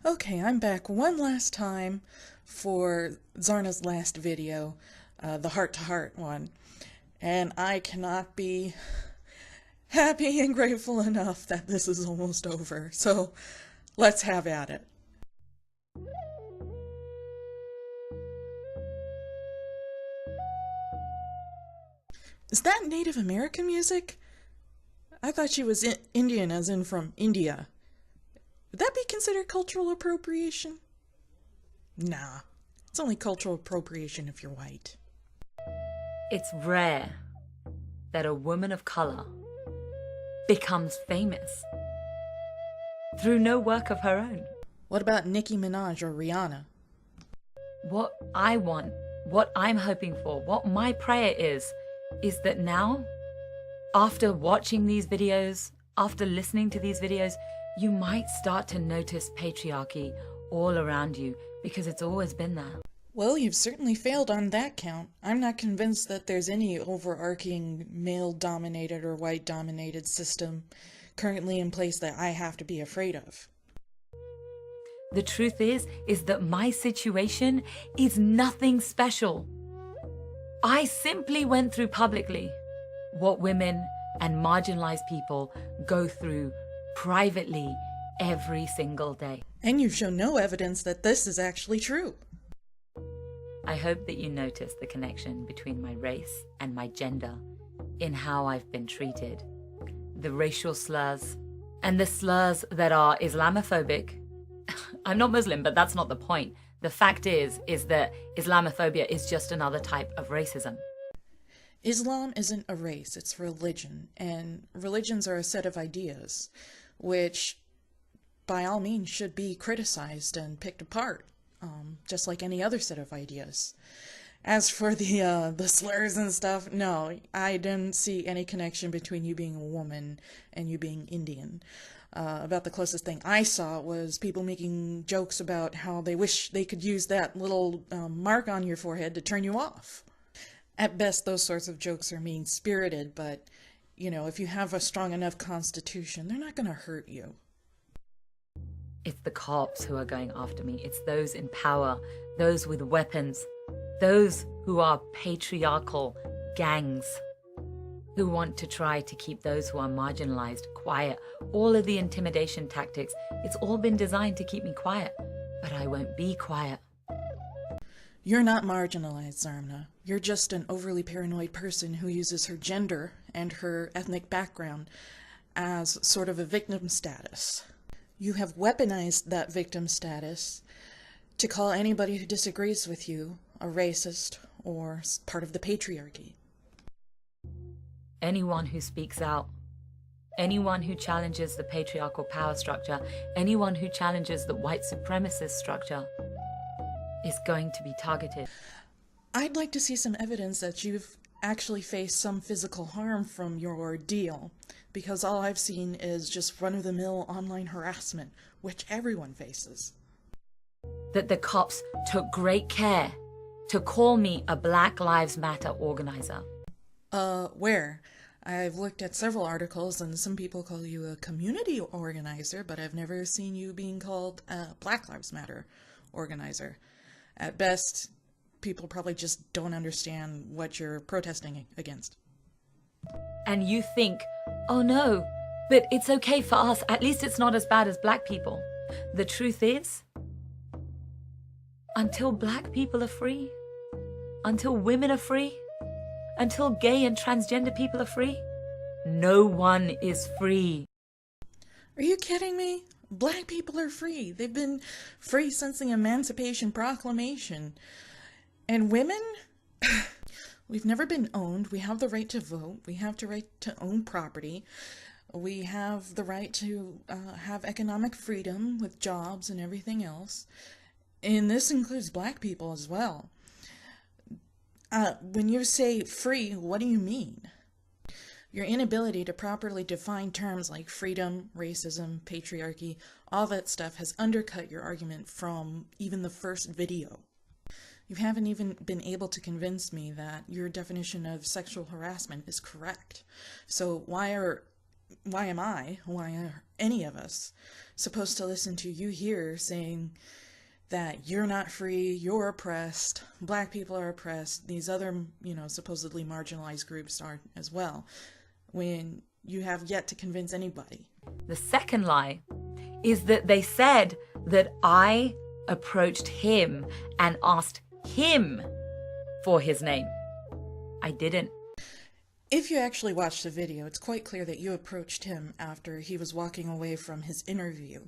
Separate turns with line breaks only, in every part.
Okay, I'm back one last time for Zarna's last video, the heart-to-heart one, and I cannot be happy and grateful enough that this is almost over, so let's have at it. Is that Native American music? I thought she was Indian, as in from India. Would that be considered cultural appropriation? Nah, it's only cultural appropriation if you're white.
It's rare that a woman of color becomes famous through no work of her own.
What about Nicki Minaj or Rihanna?
What I want, what I'm hoping for, what my prayer is that now, after watching these videos, after listening to these videos, you might start to notice patriarchy all around you because it's always been there.
Well, you've certainly failed on that count. I'm not convinced that there's any overarching male-dominated or white-dominated system currently in place that I have to be afraid of.
The truth is that my situation is nothing special. I simply went through publicly what women and marginalized people go through privately every single day.
And you've shown no evidence that this is actually true.
I hope that you notice the connection between my race and my gender in how I've been treated. The racial slurs and the slurs that are Islamophobic. I'm not Muslim, but that's not the point. The fact is that Islamophobia is just another type of racism.
Islam isn't a race, it's religion, and religions are a set of ideas, which by all means should be criticized and picked apart, just like any other set of ideas. As for the slurs and stuff, no, I didn't see any connection between you being a woman and you being Indian. About the closest thing I saw was people making jokes about how they wish they could use that little mark on your forehead to turn you off. At best, those sorts of jokes are mean-spirited, but, you know, if you have a strong enough constitution, they're not going to hurt you.
It's the cops who are going after me. It's those in power, those with weapons, those who are patriarchal gangs who want to try to keep those who are marginalized quiet. All of the intimidation tactics, it's all been designed to keep me quiet, but I won't be quiet.
You're not marginalized, Zarna. You're just an overly paranoid person who uses her gender and her ethnic background as sort of a victim status. You have weaponized that victim status to call anybody who disagrees with you a racist or part of the patriarchy.
Anyone who speaks out, anyone who challenges the patriarchal power structure, anyone who challenges the white supremacist structure is going to be targeted.
I'd like to see some evidence that you've actually faced some physical harm from your ordeal, because all I've seen is just run-of-the-mill online harassment, which everyone faces.
That the cops took great care to call me a Black Lives Matter organizer.
Where? I've looked at several articles and some people call you a community organizer, but I've never seen you being called a Black Lives Matter organizer. At best, people probably just don't understand what you're protesting against.
And you think, oh no, but it's okay for us. At least it's not as bad as black people. The truth is, until black people are free, until women are free, until gay and transgender people are free, no one is free.
Are you kidding me? Black people are free. They've been free since the Emancipation Proclamation. And women? We've never been owned. We have the right to vote. We have the right to own property. We have the right to have economic freedom with jobs and everything else. And this includes black people as well. When you say free, what do you mean? Your inability to properly define terms like freedom, racism, patriarchy, all that stuff has undercut your argument from even the first video. You haven't even been able to convince me that your definition of sexual harassment is correct. So why are why are any of us supposed to listen to you here saying that you're not free, you're oppressed, black people are oppressed, these other, supposedly marginalized groups are as well, when you have yet to convince anybody?
The second lie is that they said that I approached him and asked him for his name. I didn't.
If you actually watch the video, it's quite clear that you approached him after he was walking away from his interview,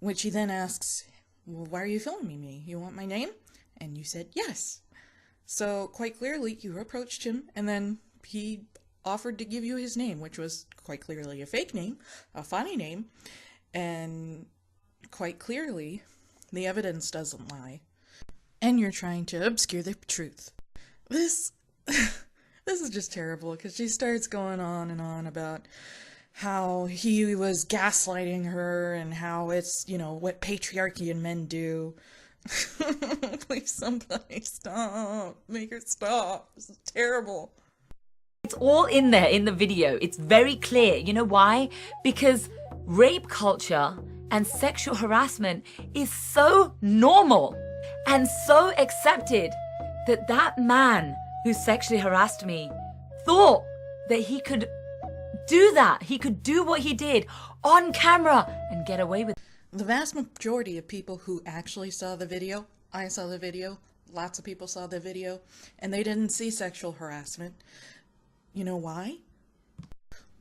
which he then asks, well, why are you filming me? You want my name? And you said yes. So quite clearly you approached him, and then he offered to give you his name, which was quite clearly a fake name, a funny name, and quite clearly the evidence doesn't lie. And you're trying to obscure the truth. This is just terrible, because she starts going on and on about how he was gaslighting her and how it's, what patriarchy and men do. Please, somebody stop. Make her stop. This is terrible.
It's all in there in the video. It's very clear. You know why? Because rape culture and sexual harassment is so normal and so accepted that that man who sexually harassed me thought that he could do that. He could do what he did on camera and get away with it.
The vast majority of people who actually saw the video, I saw the video, lots of people saw the video, and they didn't see sexual harassment. You know why?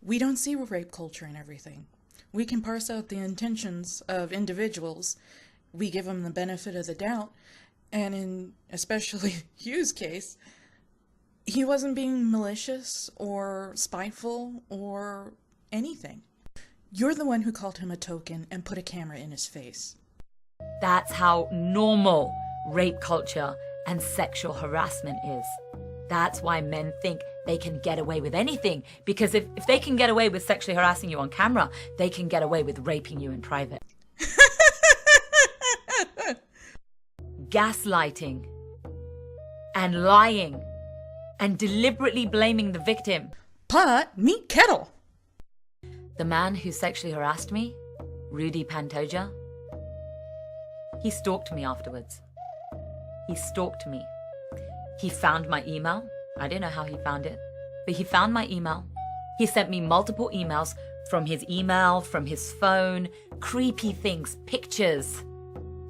We don't see rape culture and everything. We can parse out the intentions of individuals. We give them the benefit of the doubt. And in especially Hugh's case, he wasn't being malicious or spiteful or anything. You're the one who called him a token and put a camera in his face.
That's how normal rape culture and sexual harassment is. That's why men think they can get away with anything. Because if they can get away with sexually harassing you on camera, they can get away with raping you in private. Gaslighting and lying and deliberately blaming the victim.
Pot, meet kettle.
The man who sexually harassed me, Rudy Pantoja, he stalked me afterwards. He stalked me. He found my email. I don't know how he found it, but he found my email. He sent me multiple emails from his email, from his phone, creepy things, pictures,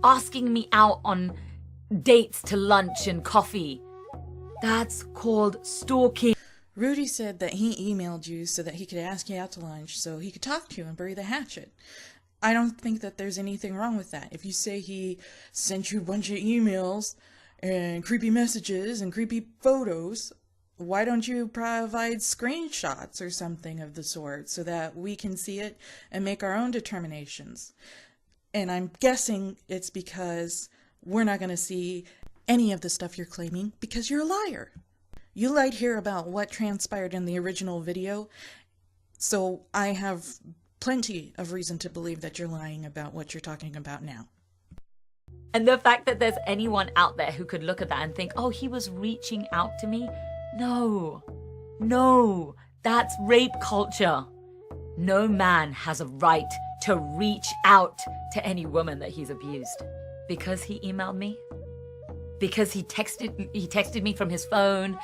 asking me out on dates to lunch and coffee. That's called stalking.
Rudy said that he emailed you so that he could ask you out to lunch so he could talk to you and bury the hatchet. I don't think that there's anything wrong with that. If you say he sent you a bunch of emails and creepy messages and creepy photos, why don't you provide screenshots or something of the sort so that we can see it and make our own determinations? And I'm guessing it's because we're not going to see any of the stuff you're claiming because you're a liar. You lied here about what transpired in the original video, so I have plenty of reason to believe that you're lying about what you're talking about now.
And the fact that there's anyone out there who could look at that and think, oh, he was reaching out to me. No, that's rape culture. No man has a right to reach out to any woman that he's abused. Because he emailed me? Because he texted me from his phone.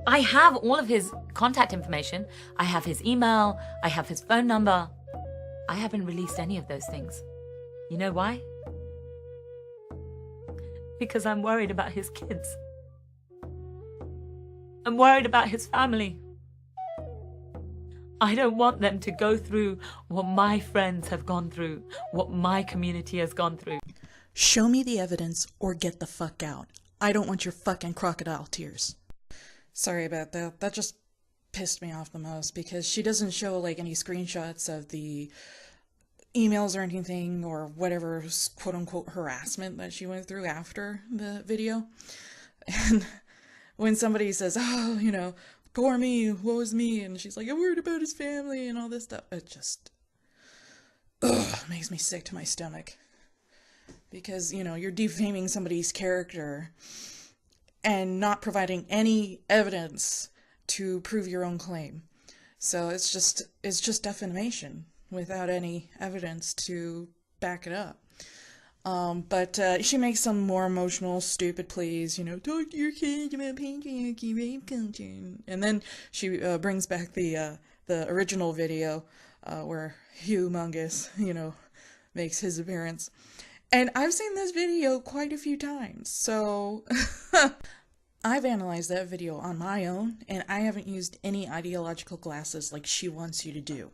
I have all of his contact information. I have his email. I have his phone number. I haven't released any of those things. You know why? Because I'm worried about his kids. I'm worried about his family. I don't want them to go through what my friends have gone through, what my community has gone through.
Show me the evidence or get the fuck out. I don't want your fucking crocodile tears. Sorry about that. That just pissed me off the most because she doesn't show like any screenshots of the emails or anything or whatever quote unquote harassment that she went through after the video. And when somebody says, oh, poor me, woe is me, and she's like, I'm worried about his family and all this stuff, it just makes me sick to my stomach. Because, you're defaming somebody's character and not providing any evidence to prove your own claim. So it's just defamation without any evidence to back it up. But she makes some more emotional, stupid pleas, talk to your kids about patriarchy, rape culture. And then she brings back the original video where Humongous, makes his appearance. And I've seen this video quite a few times, so I've analyzed that video on my own, and I haven't used any ideological glasses like she wants you to do.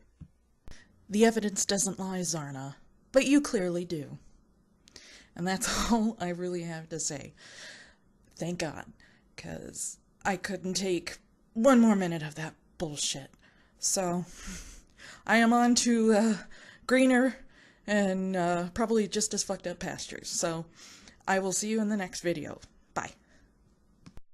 The evidence doesn't lie, Zarna, but you clearly do. And that's all I really have to say. Thank God, because I couldn't take one more minute of that bullshit. So, I am on to greener and probably just as fucked up pastures. So, I will see you in the next video.